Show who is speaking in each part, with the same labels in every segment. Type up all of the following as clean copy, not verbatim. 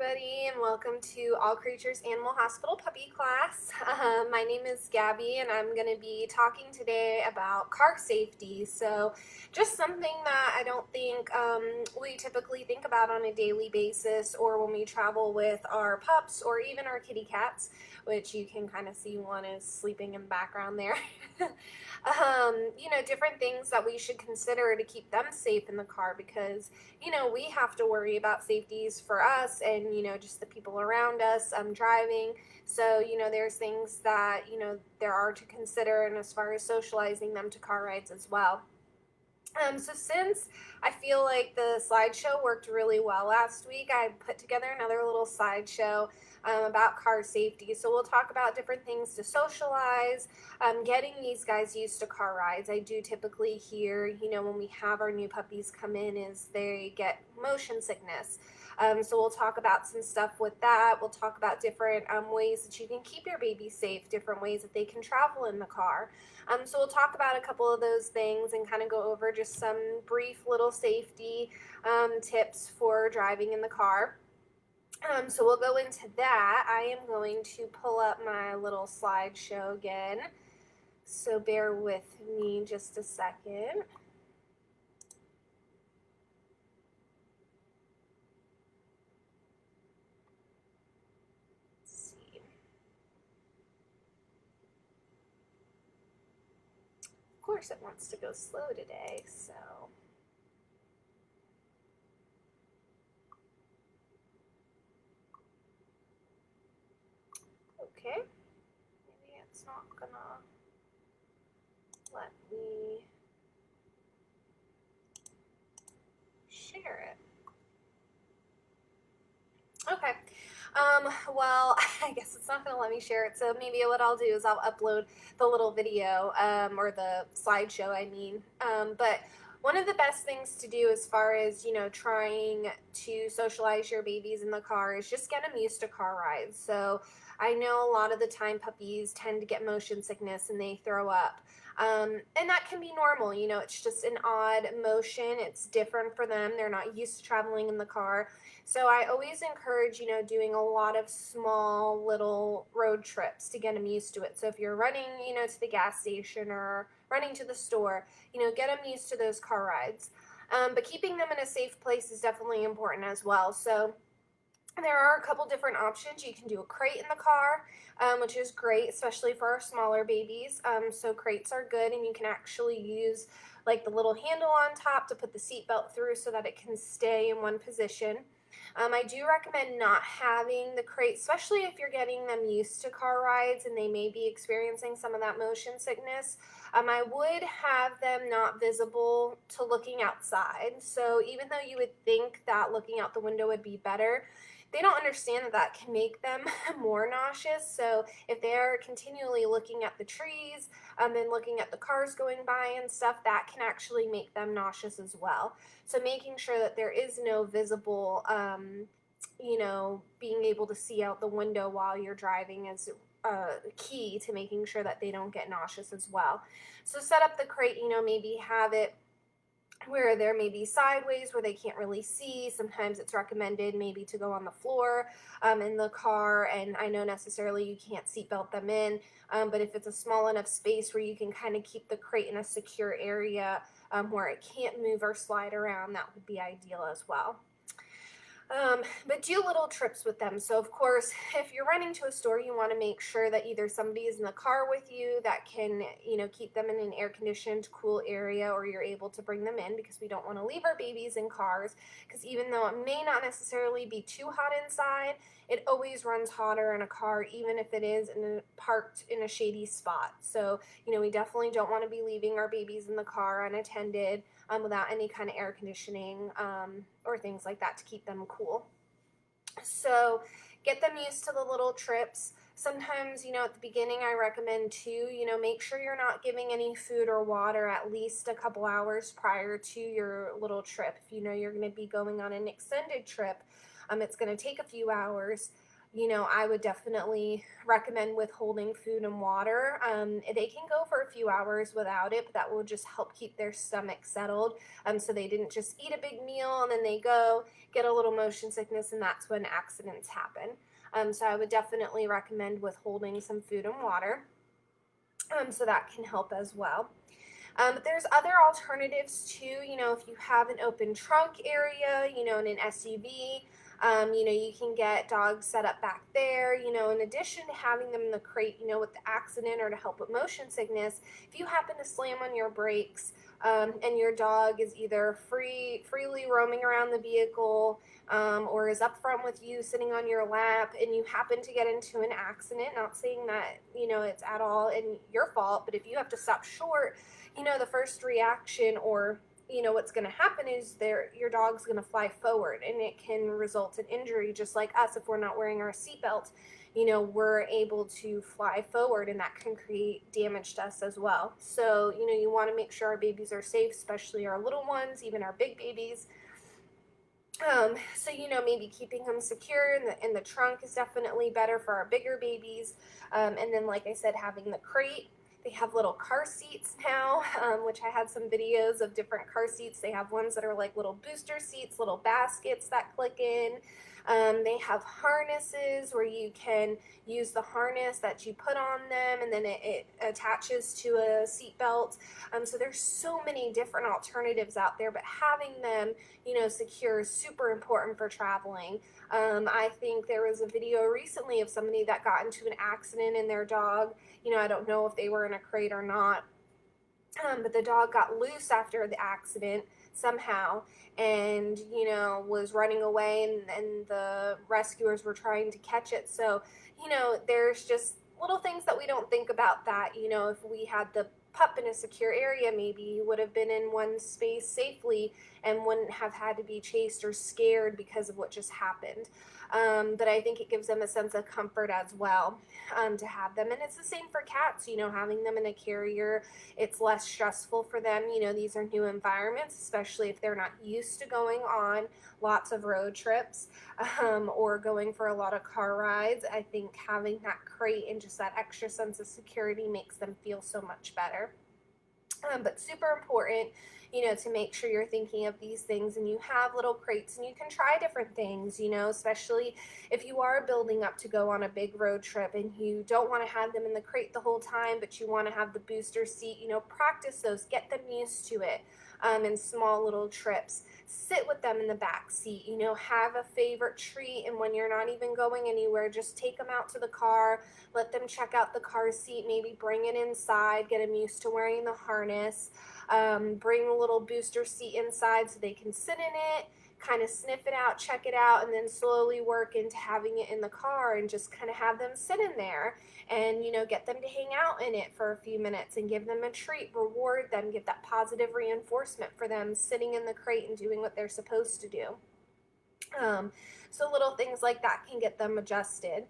Speaker 1: everybody, and welcome to All Creatures Animal Hospital Puppy Class. My name is Gabby, and I'm going to be talking today about car safety. So, just something that I don't think we typically think about on a daily basis, or when we travel with our pups or even our kitty cats, which you can kind of see one is sleeping in the background there. Different things that we should consider to keep them safe in the car because we have to worry about safeties for us and, just the people around us driving. So, there's things that, there are to consider, and as far as socializing them to car rides as well. So since I feel like the slideshow worked really well last week, I put together another little slideshow about car safety. So we'll talk about different things to socialize, getting these guys used to car rides. I do typically hear, when we have our new puppies come in, is they get motion sickness. So we'll talk about some stuff with that. We'll talk about different ways that you can keep your baby safe, different ways that they can travel in the car. So we'll talk about a couple of those things and kind of go over just some brief little safety tips for driving in the car. So we'll go into that. I am going to pull up my little slideshow again. So bear with me just a second. Of course it wants to go slow today, so okay, maybe it's not gonna let me share it. Okay. Well, I guess it's not going to let me share it. So maybe what I'll do is I'll upload the little video, or the slideshow, I mean. But one of the best things to do as far as, trying to socialize your babies in the car is just get them used to car rides. So I know a lot of the time puppies tend to get motion sickness and they throw up. And that can be normal, it's just an odd motion. It's different for them. They're not used to traveling in the car. So I always encourage, doing a lot of small little road trips to get them used to it. So if you're running, to the gas station or running to the store, get them used to those car rides. But keeping them in a safe place is definitely important as well. So there are a couple different options. You can do a crate in the car, which is great, especially for our smaller babies. So crates are good, and you can actually use like the little handle on top to put the seatbelt through so that it can stay in one position. I do recommend not having the crate, especially if you're getting them used to car rides and they may be experiencing some of that motion sickness. I would have them not visible to looking outside. So even though you would think that looking out the window would be better, they don't understand that that can make them more nauseous. So if they're continually looking at the trees and looking at the cars going by and stuff, that can actually make them nauseous as well. So making sure that there is no visible, being able to see out the window while you're driving is key to making sure that they don't get nauseous as well. So set up the crate, maybe have it where there may be sideways where they can't really see. Sometimes it's recommended maybe to go on the floor in the car, and I know necessarily you can't seatbelt them in, but if it's a small enough space where you can kind of keep the crate in a secure area where it can't move or slide around, that would be ideal as well. But do little trips with them. So of course, if you're running to a store, you want to make sure that either somebody is in the car with you that can, keep them in an air-conditioned, cool area, or you're able to bring them in, because we don't want to leave our babies in cars, because even though it may not necessarily be too hot inside, it always runs hotter in a car, even if it is parked in a shady spot. So, we definitely don't want to be leaving our babies in the car unattended, without any kind of air conditioning or things like that to keep them cool. So get them used to the little trips. Sometimes, at the beginning, I recommend too, make sure you're not giving any food or water at least a couple hours prior to your little trip. If you're going to be going on an extended trip, it's going to take a few hours. I would definitely recommend withholding food and water. They can go for a few hours without it, but that will just help keep their stomach settled. So they didn't just eat a big meal and then they go get a little motion sickness, and that's when accidents happen. So I would definitely recommend withholding some food and water. So that can help as well. But there's other alternatives too. If you have an open trunk area, in an SUV, you can get dogs set up back there. In addition to having them in the crate, with the accident or to help with motion sickness, if you happen to slam on your brakes, and your dog is either freely roaming around the vehicle, or is up front with you sitting on your lap, and you happen to get into an accident, not saying that, it's at all in your fault, but if you have to stop short, the first reaction, or what's going to happen is your dog's going to fly forward, and it can result in injury, just like us. If we're not wearing our seatbelt, we're able to fly forward, and that can create damage to us as well. So you want to make sure our babies are safe, especially our little ones, even our big babies. So maybe keeping them secure in the trunk is definitely better for our bigger babies. And then, like I said, having the crate. They have little car seats now, which I had some videos of different car seats. They have ones that are like little booster seats, little baskets that click in. They have harnesses where you can use the harness that you put on them, and then it attaches to a seat belt. So there's so many different alternatives out there, but having them, secure is super important for traveling. I think there was a video recently of somebody that got into an accident, and their dog, I don't know if they were in a crate or not, but the dog got loose after the accident somehow, and was running away, and the rescuers were trying to catch it. So there's just little things that we don't think about, that if we had the pup in a secure area, maybe he would have been in one space safely and wouldn't have had to be chased or scared because of what just happened. But I think it gives them a sense of comfort as well, to have them. And it's the same for cats, having them in a carrier, it's less stressful for them. These are new environments, especially if they're not used to going on lots of road trips, or going for a lot of car rides. I think having that crate and just that extra sense of security makes them feel so much better. But super important, to make sure you're thinking of these things, and you have little crates, and you can try different things, especially if you are building up to go on a big road trip and you don't want to have them in the crate the whole time, but you want to have the booster seat. Practice those, get them used to it, in small little trips. Sit with them in the back seat, have a favorite treat, and when you're not even going anywhere, just take them out to the car, let them check out the car seat, maybe bring it inside, get them used to wearing the harness. Bring a little booster seat inside so they can sit in it, kind of sniff it out, check it out, and then slowly work into having it in the car, and just kind of have them sit in there, and get them to hang out in it for a few minutes and give them a treat, reward them, give that positive reinforcement for them sitting in the crate and doing what they're supposed to do. So little things like that can get them adjusted.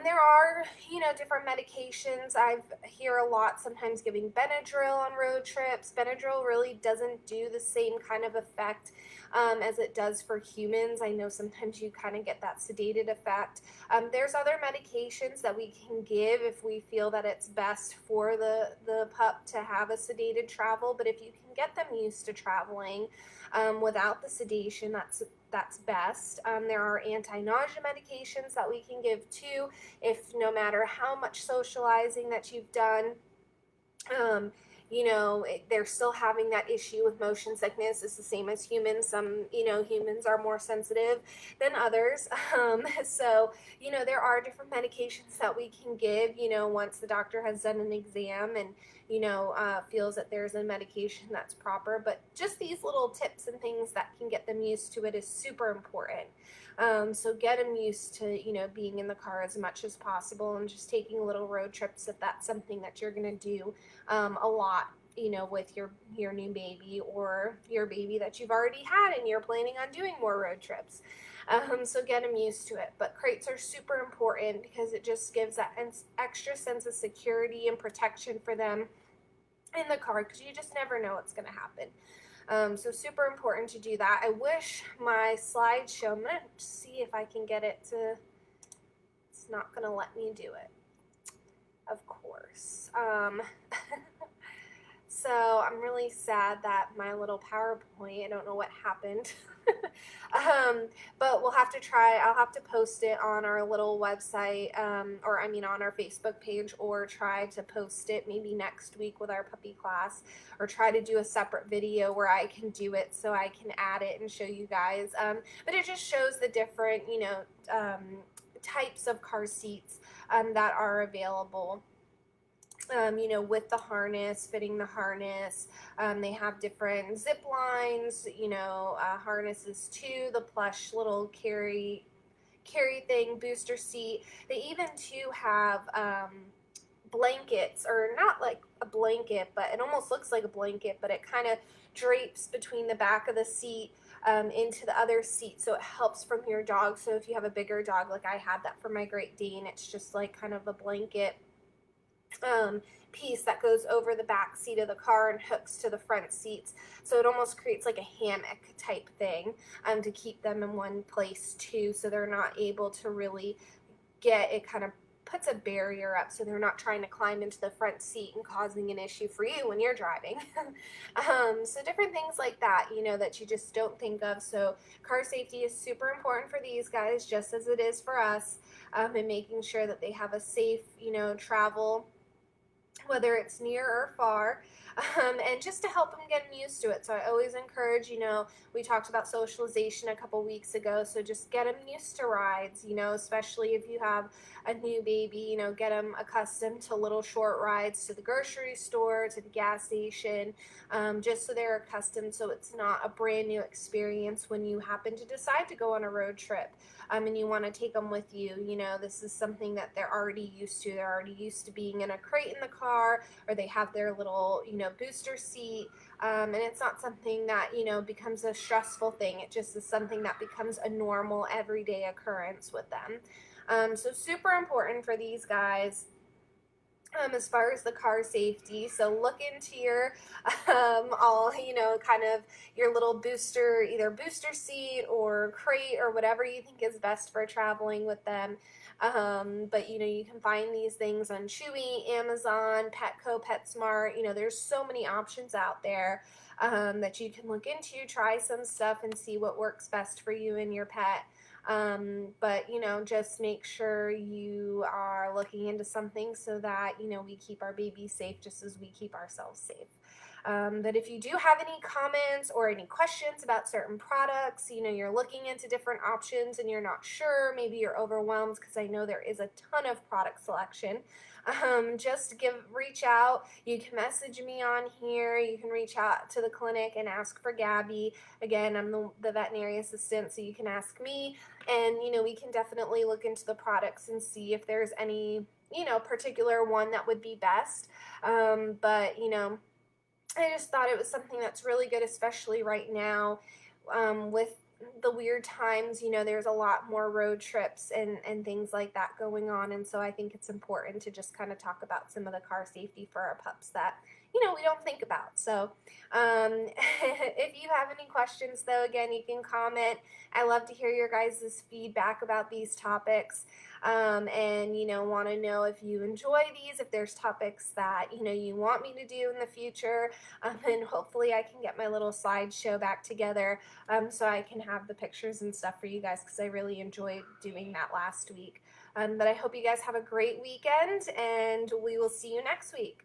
Speaker 1: There are, different medications. I hear a lot sometimes giving Benadryl on road trips. Benadryl really doesn't do the same kind of effect, as it does for humans. I know sometimes you kind of get that sedated effect. There's other medications that we can give if we feel that it's best for the pup to have a sedated travel, but if you can get them used to traveling, without the sedation, that's best. There are anti-nausea medications that we can give too, if no matter how much socializing that you've done, they're still having that issue with motion sickness. It's the same as humans. Some, humans are more sensitive than others. So, there are different medications that we can give, once the doctor has done an exam and, feels that there's a medication that's proper. But just these little tips and things that can get them used to it is super important. So get them used to, being in the car as much as possible, and just taking little road trips if that's something that you're going to do a lot, with your new baby, or your baby that you've already had and you're planning on doing more road trips. So get them used to it. But crates are super important because it just gives that extra sense of security and protection for them in the car, because you just never know what's going to happen. So super important to do that. I wish my slideshow, I'm going to see if I can get it to it's not going to let me do it, of course. So I'm really sad that my little PowerPoint, I don't know what happened. But we'll have to try, I'll have to post it on our little website, or I mean on our Facebook page, or try to post it maybe next week with our puppy class, or try to do a separate video where I can do it so I can add it and show you guys. But it just shows the different, types of car seats that are available. With the harness, fitting the harness. They have different zip lines, harnesses too, the plush little carry thing, booster seat. They even too have blankets, or not like a blanket, but it almost looks like a blanket, but it kind of drapes between the back of the seat into the other seat, so it helps from your dog. So if you have a bigger dog, like I had that for my Great Dane, it's just like kind of a blanket piece that goes over the back seat of the car and hooks to the front seats. So it almost creates like a hammock type thing to keep them in one place too, so they're not able to really get it. Kind of puts a barrier up so they're not trying to climb into the front seat and causing an issue for you when you're driving. So different things like that, that you just don't think of. So car safety is super important for these guys, just as it is for us, and making sure that they have a safe, travel, whether it's near or far, and just to help them get used to it. So I always encourage, we talked about socialization a couple weeks ago, so just get them used to rides, especially if you have a new baby, get them accustomed to little short rides to the grocery store, to the gas station, just so they're accustomed, so it's not a brand new experience when you happen to decide to go on a road trip. And you want to take them with you. This is something that they're already used to. They're already used to being in a crate in the car, or they have their little, booster seat. And it's not something that, becomes a stressful thing. It just is something that becomes a normal, everyday occurrence with them. So super important for these guys. As far as the car safety, so look into your all, kind of your little booster, either booster seat or crate or whatever you think is best for traveling with them. But you can find these things on Chewy, Amazon, Petco, PetSmart. There's so many options out there that you can look into, try some stuff and see what works best for you and your pet. But just make sure you are looking into something so that we keep our babies safe just as we keep ourselves safe. But if you do have any comments or any questions about certain products, you're looking into different options and you're not sure, maybe you're overwhelmed, because I know there is a ton of product selection. Just reach out. You can message me on here. You can reach out to the clinic and ask for Gabby. Again, I'm the veterinary assistant, so you can ask me, and we can definitely look into the products and see if there's any particular one that would be best. But I just thought it was something that's really good, especially right now with the weird times. There's a lot more road trips and things like that going on, and so I think it's important to just kind of talk about some of the car safety for our pups that we don't think about. So if you have any questions, though, again, you can comment. I love to hear your guys' feedback about these topics, and want to know if you enjoy these, if there's topics that you want me to do in the future, and hopefully I can get my little slideshow back together so I can have the pictures and stuff for you guys, because I really enjoyed doing that last week. But I hope you guys have a great weekend, and we will see you next week.